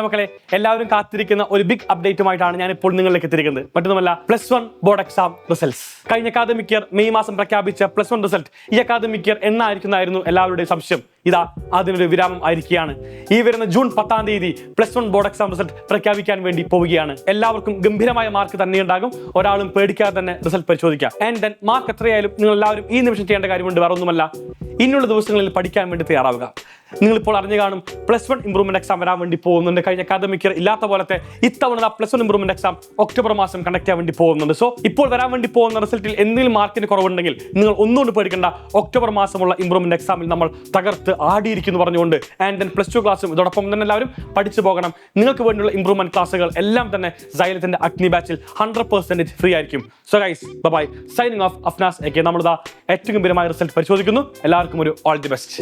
മക്കളെ, എല്ലാവരും കാത്തിരിക്കുന്ന ഒരു ബിഗ് അപ്ഡേറ്റുമായിട്ടാണ് ഞാൻ ഇപ്പോൾ നിങ്ങളിലേക്ക് എത്തിയിരിക്കുന്നത്. മറ്റൊന്നുമല്ല, +1 ബോർഡ് എക്സാം റിസൾട്ട്സ്. കഴിഞ്ഞ അക്കാദമിക് ഇയർ മെയ് മാസം പ്രഖ്യാപിച്ച +1 റിസൾട്ട് ഈ അക്കാദമിക് ഇയർ എന്നായിരിക്കുന്നതായിരുന്നു എല്ലാവരുടെയും സംശയം. ഇതാ അതിനൊരു വിരാമം ആയിരിക്കുകയാണ്. ഈ വരുന്ന ജൂൺ 10-ാം തീയതി +1 ബോർഡ് എക്സാം റിസൾട്ട് പ്രഖ്യാപിക്കാൻ വേണ്ടി പോവുകയാണ്. എല്ലാവർക്കും ഗംഭീരമായ മാർക്ക് തന്നെ ഉണ്ടാകും. ഒരാളും പേടിക്കാതെ തന്നെ റിസൾട്ട് പരിശോധിക്കാം. ആൻഡ് ദെൻ മാർക്ക് എത്രയായാലും നിങ്ങൾ എല്ലാവരും ഈ നിമിഷം ചെയ്യേണ്ട കാര്യമുണ്ട്, വേറെ ഒന്നുമല്ല, ഇനിയുള്ള ദിവസങ്ങളിൽ പഠിക്കാൻ വേണ്ടി തയ്യാറാവുക. നിങ്ങളിപ്പോൾ അറിഞ്ഞു കാണും +1 ഇംപ്രൂവ്മെന്റ് എക്സാം വരാൻ വേണ്ടി പോകുന്നുണ്ട്. കഴിഞ്ഞ അക്കാദമിക് ഇയർ ഇല്ലാത്ത പോലത്തെ ഇത്തവണ +1 ഇംപ്രൂവ്മെന്റ് എക്സാം ഒക്ടോബർ മാസം കണ്ടക്ട് ചെയ്യാൻ വേണ്ടി പോകുന്നുണ്ട്. സോ ഇപ്പോൾ വരാൻ വേണ്ടി പോകുന്ന റിസൾട്ടിൽ എന്തെങ്കിലും മാർക്കിന് കുറവുണ്ടെങ്കിൽ നിങ്ങൾ ഒന്നുകൊണ്ട് പേടിക്കേണ്ട. ഒക്ടോബർ മാസമുള്ള ഇംപ്രൂവ്മെന്റ് എക്സാമിൽ നമ്മൾ തകർത്ത് ആടിയിരിക്കുന്നു പറഞ്ഞുകൊണ്ട് ആൻഡ് ദെൻ +2 ക്ലാസ്സും ഇതോടൊപ്പം തന്നെ എല്ലാവരും പഠിച്ചു പോകണം. നിങ്ങൾക്ക് വേണ്ടിയുള്ള ഇംപ്രൂവ്മെന്റ് ക്ലാസ്സുകൾ എല്ലാം തന്നെ സൈലത്തിന്റെ അഗ്നി ബാച്ചിൽ 100% ഫ്രീ ആയിരിക്കും. So guys, bye. Signing off Afnas AK. നമ്മളിതാ ഏറ്റവും ഗംഭീരമായ റിസൾട്ട് പരിശോധിക്കുന്നു. എല്ലാവർക്കും ഒരു ഓൾ ദി ബെസ്റ്റ്.